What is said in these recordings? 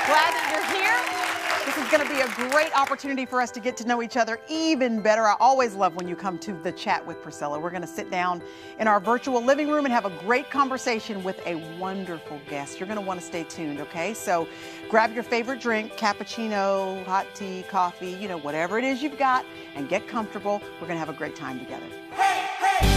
Glad that you're here. This is going to be a great opportunity for us to get to know each other even better. I always love when you come to the chat with Priscilla. We're going to sit down in our virtual living room and have a great conversation with a wonderful guest. You're going to want to stay tuned, okay? So grab your favorite drink, cappuccino, hot tea, coffee, you know, whatever it is you've got, and get comfortable. We're going to have a great time together. Hey, hey!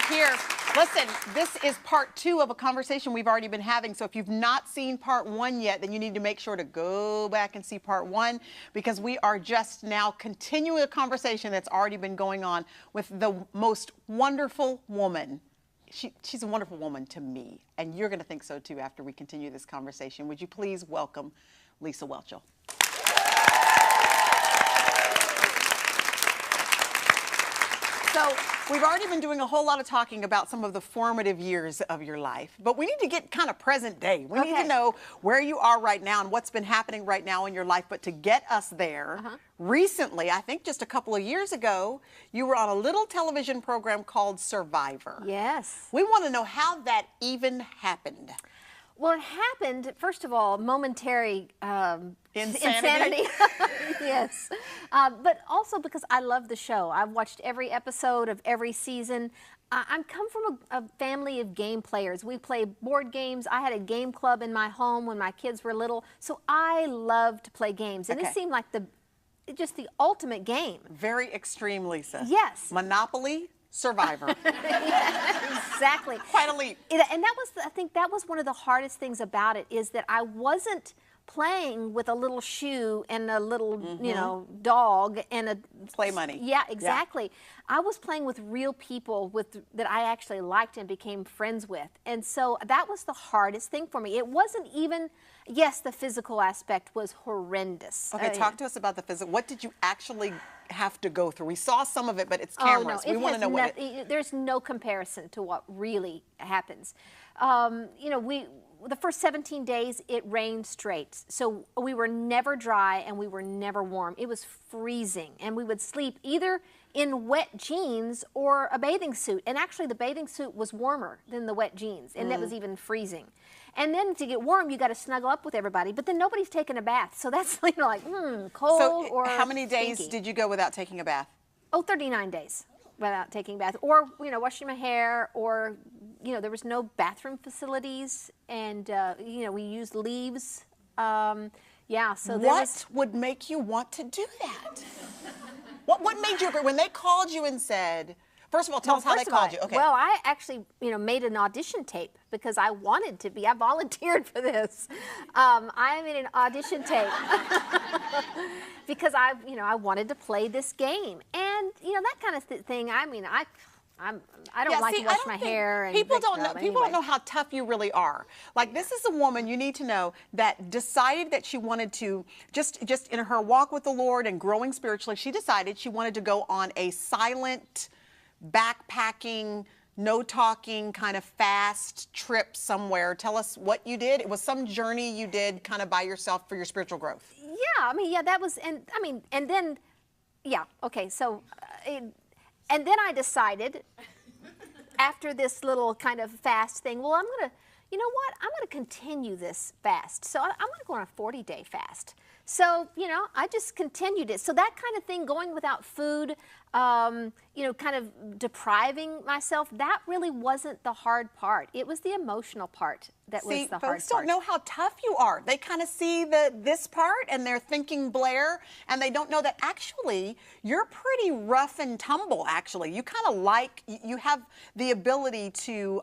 Here. Listen, this is part 2 of a conversation we've already been having. So if you've not seen part 1 yet, then you need to make sure to go back and see part 1, because we are just now continuing a conversation that's already been going on with the most wonderful woman. She's a wonderful woman to me, and you're going to think so too after we continue this conversation. Would you please welcome Lisa Whelchel? So we've already been doing a whole lot of talking about some of the formative years of your life, but we need to get kind of present day. We need to know where you are right now and what's been happening right now in your life. But to get us there, recently, I think just a couple of years ago, you were on a little television program called Survivor. Yes. We want to know how that even happened. Well, it happened, first of all, momentary insanity. Yes. But also because I love the show. I've watched every episode of every season. I come from a family of game players. We play board games. I had a game club in my home when my kids were little. So I love to play games. And this seemed like just the ultimate game. Very extreme, Lisa. Yes. Monopoly. Survivor. Yeah, exactly. Quite a leap. And that was, I think that was one of the hardest things about it, is that I wasn't playing with a little shoe and a little, you know, dog and a play money. Yeah, exactly. Yeah. I was playing with real people that I actually liked and became friends with. And so that was the hardest thing for me. It wasn't even, yes, the physical aspect was horrendous. Okay, talk to us about the physical. What did you actually have to go through? We saw some of it, but it's cameras. No, we want to know there's no comparison to what really happens. You know, the first 17 days, it rained straight. So we were never dry and we were never warm. It was freezing. And we would sleep either in wet jeans or a bathing suit. And actually, the bathing suit was warmer than the wet jeans. And that was even freezing. And then to get warm, you got to snuggle up with everybody. But then nobody's taking a bath. So that's, you know, like, cold or how many days stinky. did you go without taking a bath? Oh, 39 days without taking a bath. Or, you know, washing my hair, or, you know, there was no bathroom facilities. And, you know, we used leaves. Yeah, so what would make you want to do that? What made you, when they called you and said, first of all, tell us how they called you. Okay. Well, I actually, you know, made an audition tape because I wanted to be. I volunteered for this. I made an audition tape because I wanted to play this game, and you know, that kind of thing. I mean, I don't like to wash my hair. And people don't know. People don't know how tough you really are. Like, this is a woman, you need to know, that decided that she wanted to just in her walk with the Lord and growing spiritually. She decided she wanted to go on a silent, backpacking, no talking, kind of fast trip somewhere. Tell us what you did. It was some journey you did kind of by yourself for your spiritual growth. Yeah, I mean, yeah, that was, and I mean, and then, yeah, okay, so, and then I decided after this little kind of fast thing, well, I'm going to, you know what, I'm going to continue this fast. So I'm going to go on a 40-day fast. So, you know, I just continued it. So that kind of thing, going without food, you know, kind of depriving myself, that really wasn't the hard part. It was the emotional part that was the hard part. Folks don't know how tough you are. They kind of see this part and they're thinking Blair, and they don't know that actually you're pretty rough and tumble, actually. You kind of you have the ability to,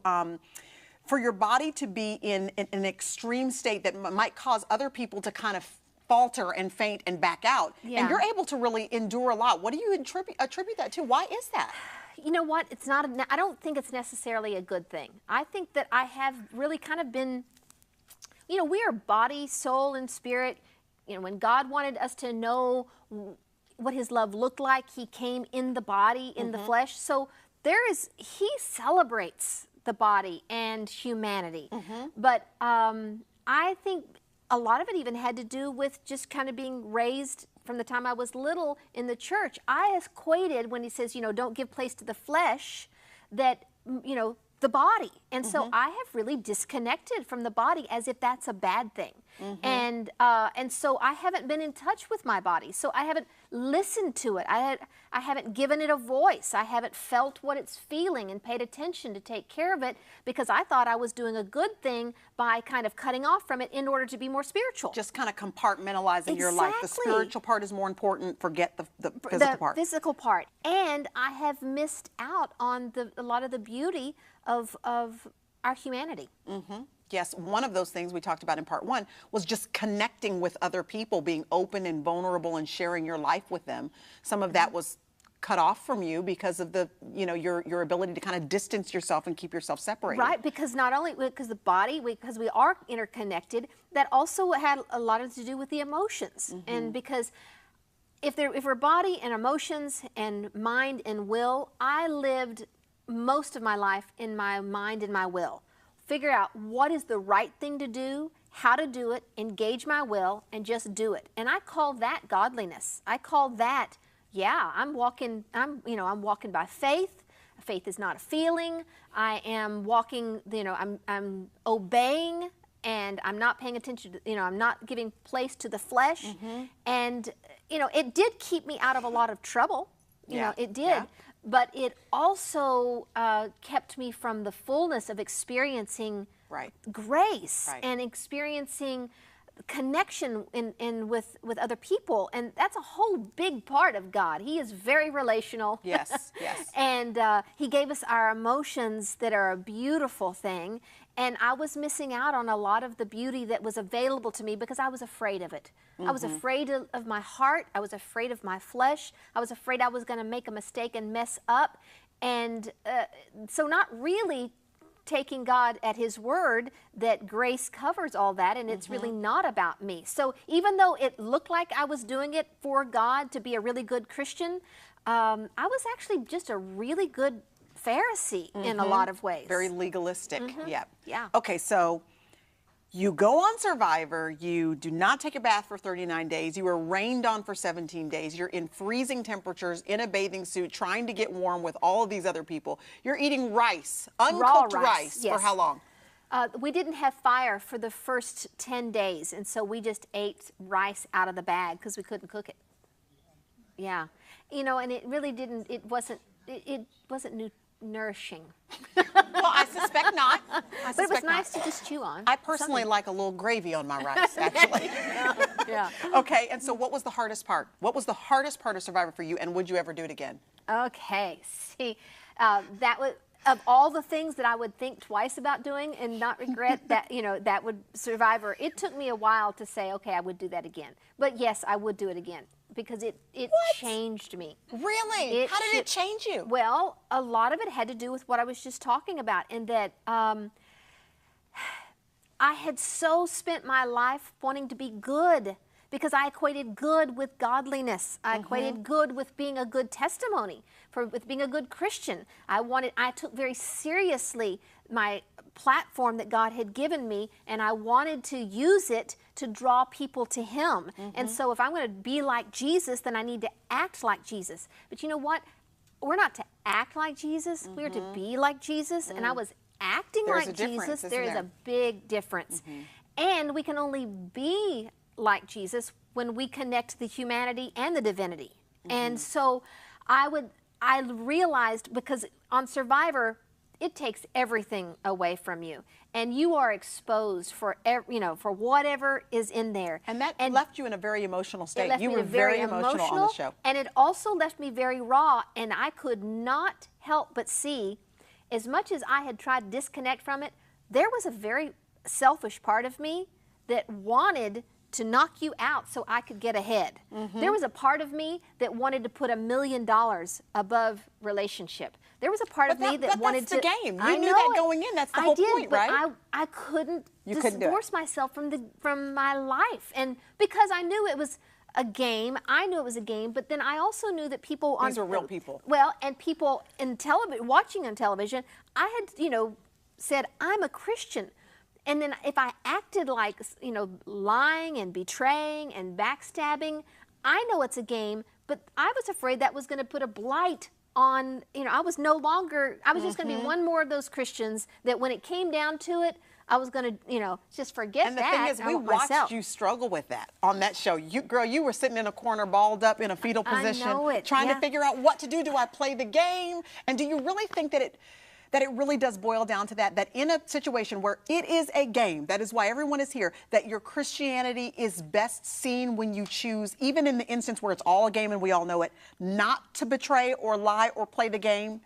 for your body to be in an extreme state that might cause other people to kind of falter and faint and back out. Yeah. And you're able to really endure a lot. What do you attribute that to? Why is that? You know what? It's not. I don't think it's necessarily a good thing. I think that I have really kind of been you know, we are body, soul, and spirit. You know, when God wanted us to know what his love looked like, he came in the body, in the flesh. So he celebrates the body and humanity. But I think a lot of it even had to do with just kind of being raised from the time I was little in the church. I equated when he says, you know, don't give place to the flesh, that, you know, the body. And so I have really disconnected from the body as if that's a bad thing. And so I haven't been in touch with my body. So I haven't listened to it. I haven't given it a voice. I haven't felt what it's feeling and paid attention to take care of it, because I thought I was doing a good thing by kind of cutting off from it in order to be more spiritual. Just kind of compartmentalizing your life. The spiritual part is more important. Forget the physical part. The physical part. And I have missed out on a lot of the beauty of our humanity. Yes, one of those things we talked about in part 1 was just connecting with other people, being open and vulnerable and sharing your life with them. Some of that was cut off from you because of your ability to kind of distance yourself and keep yourself separated. Right, because not only because the body, because we are interconnected, that also had a lot to do with the emotions. And because if we're body and emotions and mind and will, I lived most of my life in my mind and my will. Figure out what is the right thing to do, how to do it, engage my will, and just do it. And I call that godliness. I call that, yeah, I'm walking by faith. Faith is not a feeling. I am walking, I'm obeying, and I'm not paying attention to, I'm not giving place to the flesh. And, it did keep me out of a lot of trouble. It did. Yeah. But it also kept me from the fullness of experiencing grace and experiencing connection with other people. And that's a whole big part of God. He is very relational. Yes, yes. And he gave us our emotions that are a beautiful thing. And I was missing out on a lot of the beauty that was available to me because I was afraid of it. I was afraid of my heart. I was afraid of my flesh. I was afraid I was going to make a mistake and mess up. And so not really taking God at his word that grace covers all that, and it's really not about me. So even though it looked like I was doing it for God to be a really good Christian, I was actually just a really good Pharisee in a lot of ways. Very legalistic. Yeah. Okay, so you go on Survivor, you do not take a bath for 39 days, you are rained on for 17 days, you're in freezing temperatures, in a bathing suit, trying to get warm with all of these other people. You're eating rice, uncooked rice, yes. For how long? We didn't have fire for the first 10 days, and so we just ate rice out of the bag because we couldn't cook it. Yeah. And it really didn't, it wasn't nourishing. Well, I suspect not. But it was nice to just chew on. I personally like a little gravy on my rice, actually. Yeah. Okay, and so what was the hardest part? What was the hardest part of Survivor for you, and would you ever do it again? Okay, see, that was, of all the things that I would think twice about doing and not regret, that would Survivor. It took me a while to say, okay, I would do that again. But yes, I would do it again because it changed me. Really? How did it change you? Well, a lot of it had to do with what I was just talking about, in that I had so spent my life wanting to be good, because I equated good with godliness. I equated good with being a good testimony, with being a good Christian. I took very seriously my platform that God had given me, and I wanted to use it to draw people to him. And so if I'm going to be like Jesus, then I need to act like Jesus. But you know what? We're not to act like Jesus. We're to be like Jesus. And I was acting like Jesus. There is a big difference. And we can only be like Jesus when we connect the humanity and the divinity. And so I realized, because on Survivor, it takes everything away from you, and you are exposed for whatever is in there. And that left you in a very emotional state. You were very emotional on the show. And it also left me very raw, and I could not help but see, as much as I had tried to disconnect from it, there was a very selfish part of me that wanted to knock you out so I could get ahead. There was a part of me that wanted to put $1 million above relationship. There was a part of me that wanted to. That's the game. I You knew know that it. going in. That's the I whole did, point, but right? I couldn't couldn't do it. divorce myself from my life, and because I knew it was a game. I knew it was a game, but then I also knew that people on These were real people. Well, and people in television, watching on television, I had, said I'm a Christian. And then if I acted like, lying and betraying and backstabbing, I know it's a game, but I was afraid that was going to put a blight on, I was no longer, I was just going to be one more of those Christians that when it came down to it, I was going to just forget that. And the thing is, we watched you struggle with that on that show. You were sitting in a corner, balled up in a fetal position, I know it. trying to figure out what to do. Do I play the game? And do you really think that it really does boil down to that in a situation where it is a game, that is why everyone is here, that your Christianity is best seen when you choose, even in the instance where it's all a game and we all know it, not to betray or lie or play the game?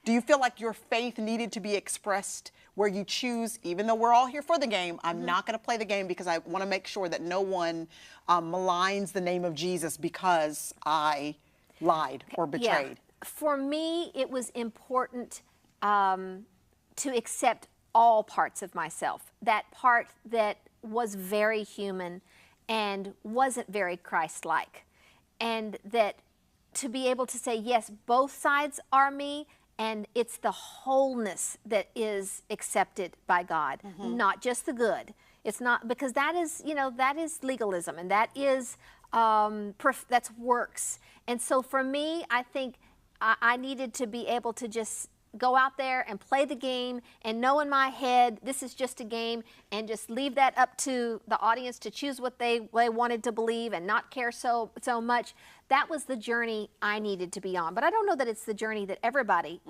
Do you feel like your faith needed to be expressed where you choose, even though we're all here for the game, I'm not going to play the game because I want to make sure that no one maligns the name of Jesus because I lied or betrayed? Yeah. For me, it was important to accept all parts of myself. That part that was very human and wasn't very Christ-like. And that to be able to say, yes, both sides are me, and it's the wholeness that is accepted by God, not just the good. It's not, because that is, that is legalism, and that is, that's works. And so for me, I think I needed to be able to just go out there and play the game and know in my head this is just a game, and just leave that up to the audience to choose what they wanted to believe and not care so much. That was the journey I needed to be on. But I don't know that it's the journey that everybody,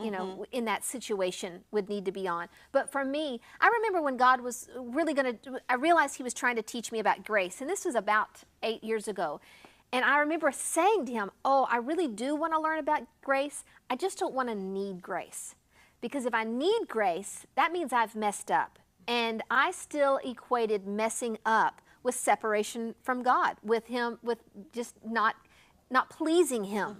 in that situation would need to be on. But for me, I remember when God was really I realized he was trying to teach me about grace. And this was about 8 years ago. And I remember saying to him, oh, I really do want to learn about grace. I just don't want to need grace. Because if I need grace, that means I've messed up. And I still equated messing up with separation from God, with him, with just not pleasing him.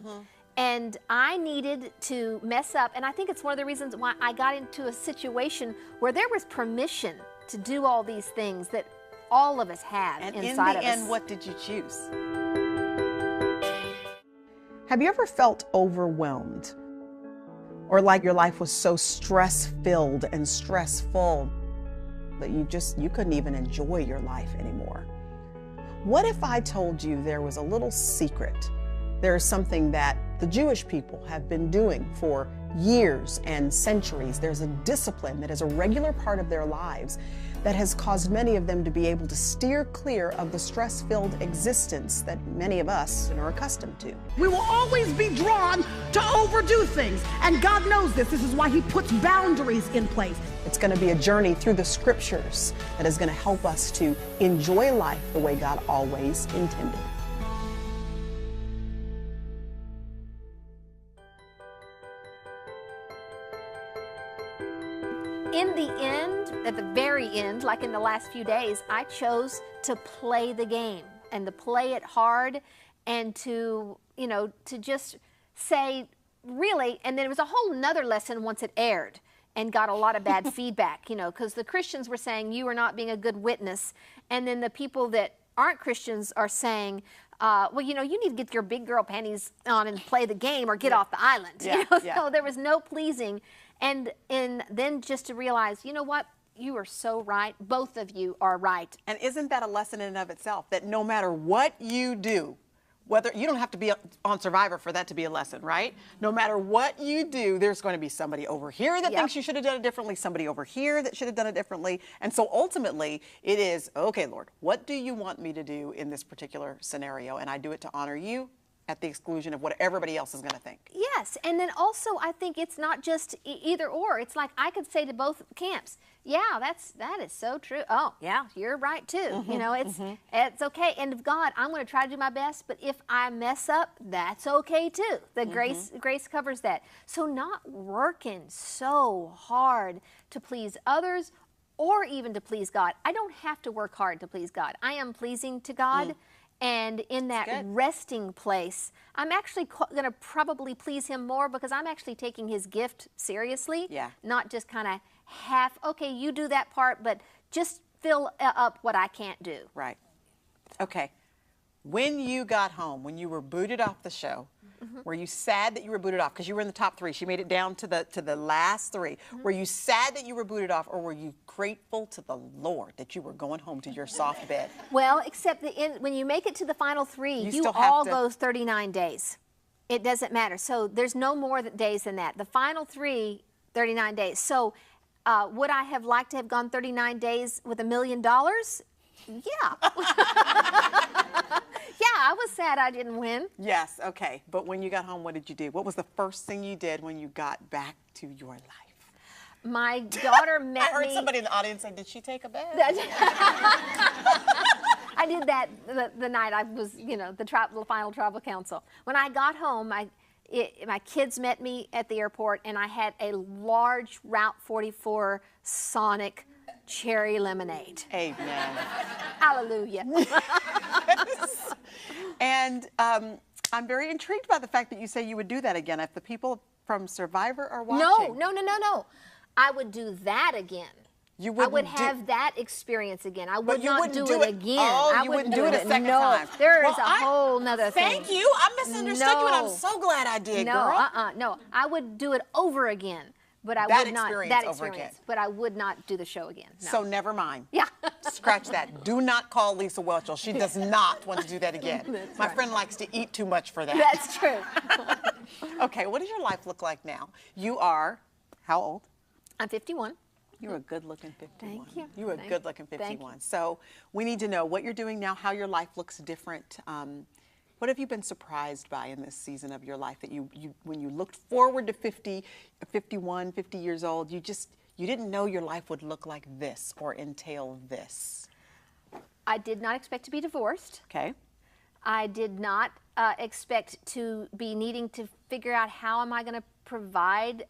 And I needed to mess up. And I think it's one of the reasons why I got into a situation where there was permission to do all these things that all of us have inside of us. And in the end, what did you choose? Have you ever felt overwhelmed? Or like your life was so stress-filled and stressful that you couldn't even enjoy your life anymore? What if I told you there was a little secret? There is something that the Jewish people have been doing for years and centuries. There's a discipline that is a regular part of their lives that has caused many of them to be able to steer clear of the stress-filled existence that many of us are accustomed to. We will always be drawn to overdo things, and God knows this. This is why he puts boundaries in place. It's going to be a journey through the scriptures that is going to help us to enjoy life the way God always intended. In the end, at the very end, like in the last few days, I chose to play the game and to play it hard and to just say, really, and there was a whole nother lesson once it aired and got a lot of bad feedback, because the Christians were saying you are not being a good witness. And then the people that aren't Christians are saying, well, you need to get your big girl panties on and play the game or get off the island. So there was no pleasing. And then just to realize, you know what? You are so right. Both of you are right. And isn't that a lesson in and of itself? That no matter what you do, whether you don't have to be on Survivor for that to be a lesson, right? No matter what you do, there's going to be somebody over here that thinks you should have done it differently, somebody over here that should have done it differently. And so ultimately, it is, okay, Lord, what do you want me to do in this particular scenario? And I do it to honor you at the exclusion of what everybody else is going to think. Yes, and then also I think it's not just either or. It's like I could say to both camps, yeah, that is so true. Oh, yeah, you're right too. It's okay. And of God, I'm going to try to do my best, but if I mess up, that's okay too. The grace covers that. So not working so hard to please others or even to please God. I don't have to work hard to please God. I am pleasing to God. And in that resting place, I'm actually going to probably please him more because I'm actually taking his gift seriously. Yeah. Not just kind of half, okay, you do that part, but just fill up what I can't do. Right. Okay. When you got home, when you were booted off the show, were you sad that you were booted off? Because you were in the top 3. She made it down to the last 3. Were you sad that you were booted off, or were you grateful to the Lord that you were going home to your soft bed? Well, except that when you make it to the final 3, you all goes 39 days. It doesn't matter. So there's no more days than that. The final 3, 39 days. So would I have liked to have gone 39 days with $1 million? Yeah. Yeah, I was sad I didn't win. Yes, okay. But when you got home, what did you do? What was the first thing you did when you got back to your life? My daughter met me. I heard somebody in the audience say, did she take a bath? I did that the night I was, the final tribal council. When I got home, my kids met me at the airport, and I had a large Route 44 Sonic cherry lemonade. Amen. Hallelujah. And I'm very intrigued by the fact that you say you would do that again. If the people from Survivor are watching. No. I would do that again. I would have that experience again. I would not do it again. Oh, I you wouldn't do it a second time. There is a whole nother thing. Thank you. I misunderstood you, and I'm so glad I did, girl. No. I would do it over again. But I would not But I would not do the show again. No. So never mind. Yeah. Scratch that. Do not call Lisa Welchel. She does not want to do that again. My friend likes to eat too much for that. That's true. Okay, what does your life look like now? You are how old? I'm 51. You're a good-looking 51. Thank you. You're a good-looking 51. So we need to know what you're doing now, how your life looks different. What have you been surprised by in this season of your life that when you looked forward to 50 years old, you didn't know your life would look like this or entail this? I did not expect to be divorced. Okay. I did not expect to be needing to figure out how am I going to provide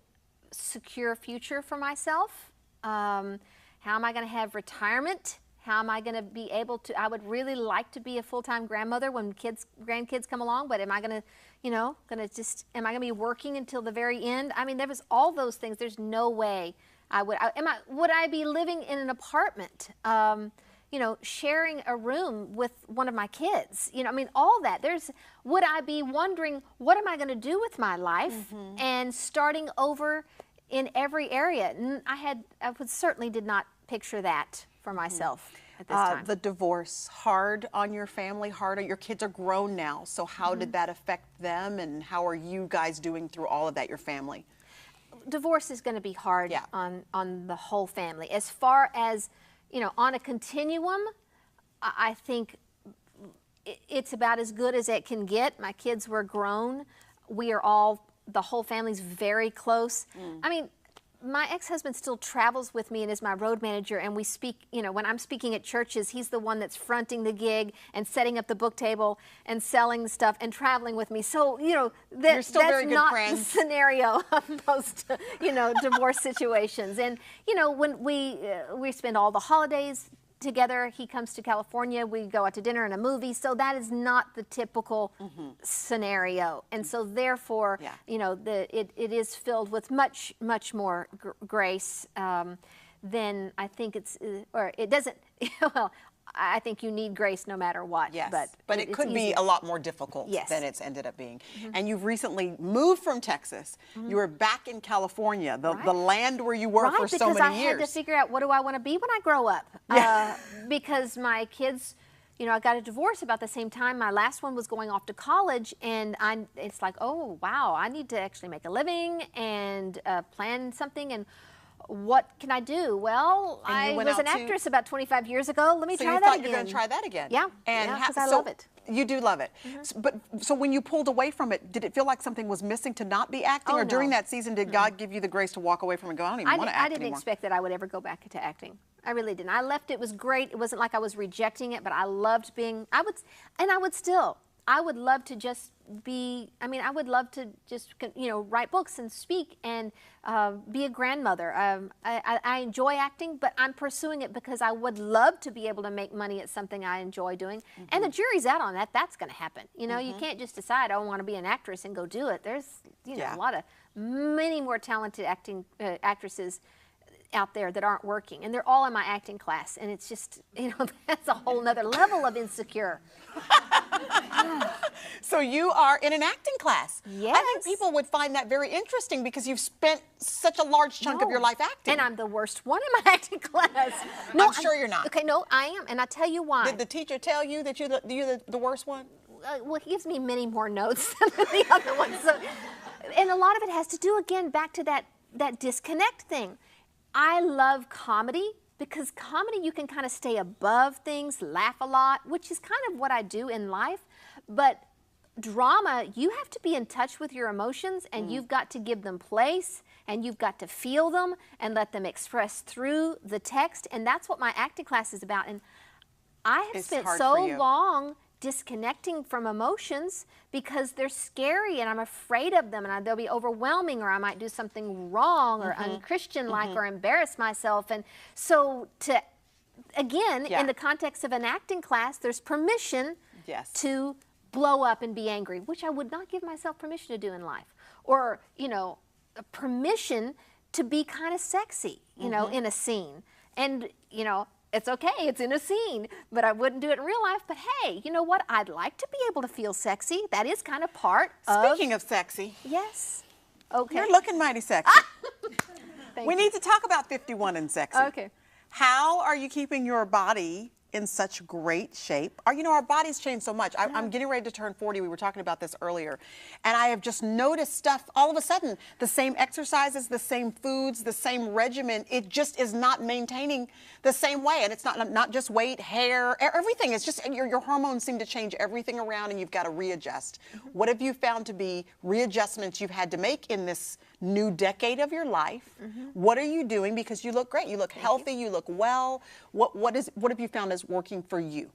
secure future for myself. How am I going to have retirement? How am I going to be able to? I would really like to be a full-time grandmother when grandkids come along, but am I going to, am I going to be working until the very end? I mean, there was all those things. There's no way I would. Would I be living in an apartment? Sharing a room with one of my kids? All that. Would I be wondering what am I going to do with my life and starting over in every area? I certainly did not picture that for myself at this time. The divorce, hard on your family, your kids are grown now, so how did that affect them, and how are you guys doing through all of that, your family? Divorce is going to be hard on the whole family. As far as, on a continuum, I think it's about as good as it can get. My kids were grown. The whole family's very close. My ex-husband still travels with me and is my road manager, and we speak, when I'm speaking at churches, he's the one that's fronting the gig and setting up the book table and selling the stuff and traveling with me. So, that's not the scenario of most, divorce situations. And, when we spend all the holidays together, he comes to California, we go out to dinner and a movie, so that is not the typical scenario. And so therefore, it is filled with much more grace than I think it doesn't, well, I think you need grace no matter what. Yes, but it could be a lot more difficult than it's ended up being. And you've recently moved from Texas. You were back in California, the land where you were for so many years. Because I had to figure out what do I want to be when I grow up. Because my kids, I got a divorce about the same time. My last one was going off to college, and it's like, oh, wow, I need to actually make a living and plan something. And what can I do? Well, I was an actress about 25 years ago. Let me try that again. So you thought you were going to try that again? Yeah, because I love it. You do love it. So when you pulled away from it, did it feel like something was missing to not be acting? Or during that season, did God give you the grace to walk away from it and go, I don't even want to act anymore? I didn't expect that I would ever go back to acting. I really didn't. I left. It was great. It wasn't like I was rejecting it, but I loved being, I would still, I would love to just be, I mean, I would love to just, you know, write books and speak and be a grandmother. I enjoy acting, but I'm pursuing it because I would love to be able to make money at something I enjoy doing. And the jury's out on that. That's going to happen. You know, you can't just decide, I want to be an actress and go do it. There's, you know, a lot of, many more talented actresses out there that aren't working, and they're all in my acting class, and it's just, you know, that's a whole nother level of insecure. So you are in an acting class. Yes. I think people would find that very interesting because you've spent such a large chunk of your life acting. And I'm the worst one in my acting class. No, I'm sure you're not. Okay, no, I am, and I tell you why. Did the teacher tell you that you're the worst one? Well, he gives me many more notes than the other ones. So, and a lot of it has to do, again, back to that disconnect thing. I love comedy because comedy, you can kind of stay above things, laugh a lot, which is kind of what I do in life. But drama, you have to be in touch with your emotions, and you've got to give them place, and you've got to feel them and let them express through the text. And that's what my acting class is about. And I have spent so long disconnecting from emotions because they're scary and I'm afraid of them, and they'll be overwhelming, or I might do something wrong or unchristian-like or embarrass myself. And so to, again, in the context of an acting class, there's permission to blow up and be angry, which I would not give myself permission to do in life. Or, you know, permission to be kind of sexy, you know, in a scene. And, you know, it's okay, it's in a scene, but I wouldn't do it in real life. But hey, you know what? I'd like to be able to feel sexy. That is kind of part of... Speaking of sexy. Yes. Okay. You're looking mighty sexy. We need to talk about 51 and sexy. Okay. How are you keeping your body in such great shape? You know, our bodies change so much. I'm getting ready to turn 40. We were talking about this earlier. And I have just noticed stuff, all of a sudden, the same exercises, the same foods, the same regimen, it just is not maintaining the same way. And it's not just weight, hair, everything. It's just your hormones seem to change everything around, and you've got to readjust. What have you found to be readjustments you've had to make in this new decade of your life? What are you doing? Because you look great. You look healthy. You look well. What have you found is working for you?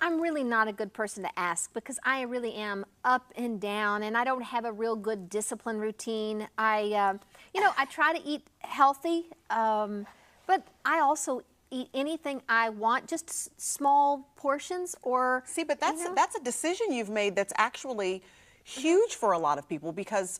I'm really not a good person to ask because I really am up and down, and I don't have a real good discipline routine. You know, I try to eat healthy, but I also eat anything I want, just small portions. Or see, but that's a decision you've made that's actually huge for a lot of people, because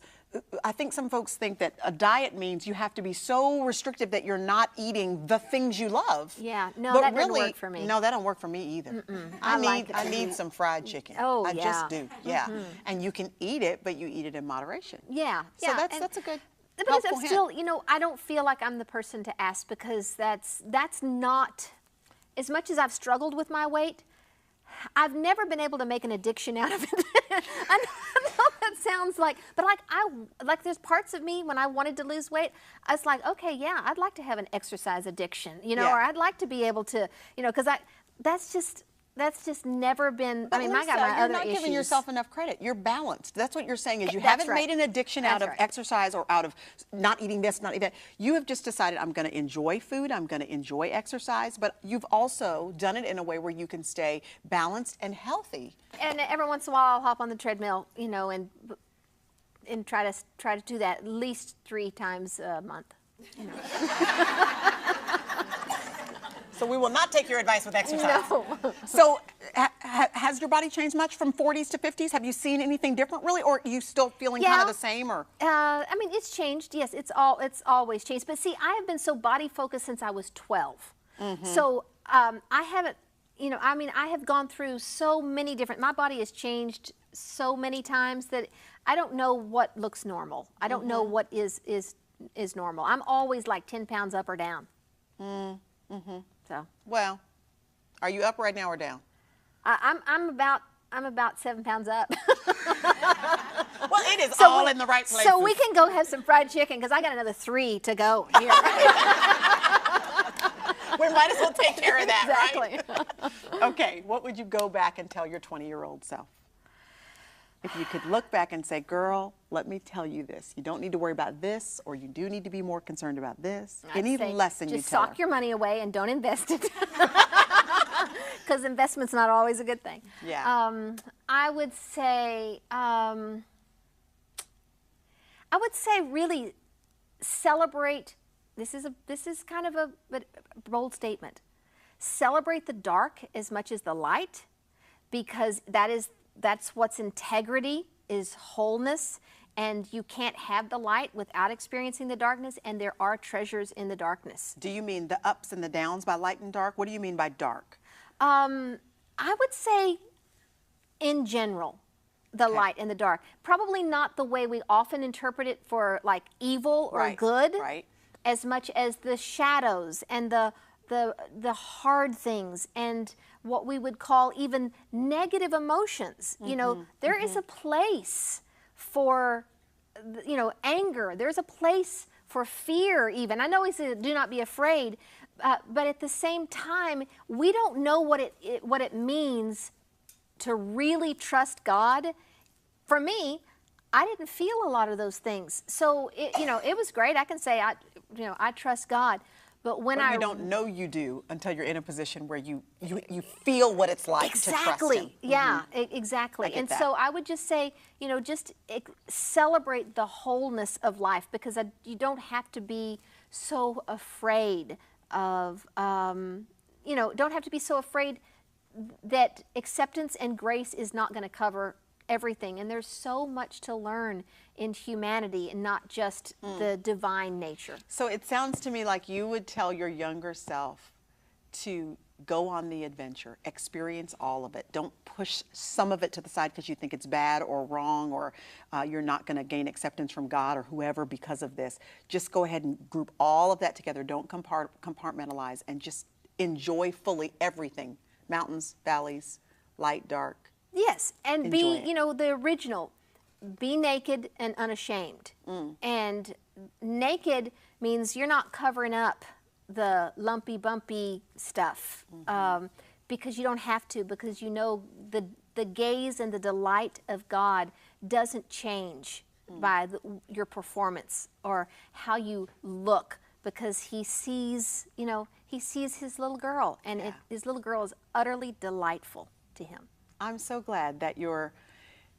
I think some folks think that a diet means you have to be so restrictive that you're not eating the things you love. Yeah, no, but that really, doesn't work for me. No, that don't work for me either. I need some fried chicken. Oh, I just do. Yeah, and you can eat it, but you eat it in moderation. Yeah, so that's a good. But it's still, you know, I don't feel like I'm the person to ask, because that's not, as much as I've struggled with my weight, I've never been able to make an addiction out of it. I know that sounds like, but like there's parts of me when I wanted to lose weight, I was like, okay, yeah, I'd like to have an exercise addiction, you know, or I'd like to be able to, you know, because that's just never been. But I mean, Lisa, I got my you're other not issues. giving yourself enough credit. You're balanced. That's what you're saying, is you haven't made an addiction out of exercise or out of not eating this, not eating that. You have just decided, I'm going to enjoy food, I'm going to enjoy exercise, but you've also done it in a way where you can stay balanced and healthy. And every once in a while, I'll hop on the treadmill, you know, and try to do that at least 3 times a month. You know. So we will not take your advice with exercise. No. So has your body changed much from 40s to 50s? Have you seen anything different, really, or are you still feeling kind of the same? Or I mean, it's changed. Yes, it's always changed. But see, I have been so body focused since I was 12. So I haven't, you know, I mean, I have gone through so many different. My body has changed so many times that I don't know what looks normal. I don't know what is normal. I'm always like 10 pounds up or down. So. Well, are you up right now or down? I'm about 7 pounds up. Well, it is all in the right place. So we can go have some fried chicken, because I got another 3 to go here. We might as well take care of that, right? Okay, what would you go back and tell your 20-year-old self? If you could look back and say, girl, let me tell you this. You don't need to worry about this, or you do need to be more concerned about this. Any lesson you tell her. Just sock your money away and don't invest it. because investment's not always a good thing. Yeah. I would say really celebrate. This is kind of a bold statement. Celebrate the dark as much as the light, because that's what's integrity, is wholeness, and you can't have the light without experiencing the darkness, and there are treasures in the darkness. Do you mean the ups and the downs by light and dark? What do you mean by dark? I would say, in general, the light and the dark. Probably not the way we often interpret it for like evil or good, as much as the shadows and the hard things and what we would call even negative emotions. You know, there is a place for, you know, anger. There's a place for fear even. I know he said, do not be afraid, but at the same time, we don't know what it means to really trust God. For me, I didn't feel a lot of those things. So, you know, it was great. I can say, I trust God. But when you don't know you do until you're in a position where you feel what it's like to trust Him. Yeah, exactly. And so I would just say, you know, just celebrate the wholeness of life, because you don't have to be so afraid of, you know, don't have to be so afraid that acceptance and grace is not going to cover everything. And there's so much to learn in humanity and not just the divine nature. So it sounds to me like you would tell your younger self to go on the adventure, experience all of it. Don't push some of it to the side because you think it's bad or wrong, or you're not going to gain acceptance from God or whoever because of this. Just go ahead and group all of that together. Don't compartmentalize, and just enjoy fully everything. Mountains, valleys, light, dark. Yes, and Enjoy be, you know, the original. Be naked and unashamed. And naked means you're not covering up the lumpy, bumpy stuff, because you don't have to, because you know the gaze and the delight of God doesn't change by your performance or how you look, because He sees, you know, He sees His little girl, and His little girl is utterly delightful to Him. I'm so glad that your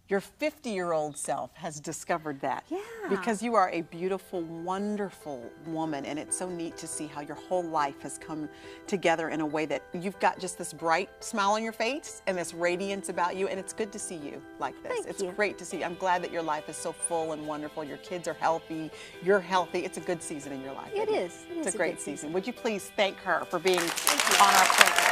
50-year-old self has discovered that. Yeah. Because you are a beautiful, wonderful woman, and it's so neat to see how your whole life has come together in a way that you've got just this bright smile on your face and this radiance about you, and it's good to see you like this. It's great to see. I'm glad that your life is so full and wonderful. Your kids are healthy. You're healthy. It's a good season in your life. It is. It's a great season. Would you please thank her for being on our program?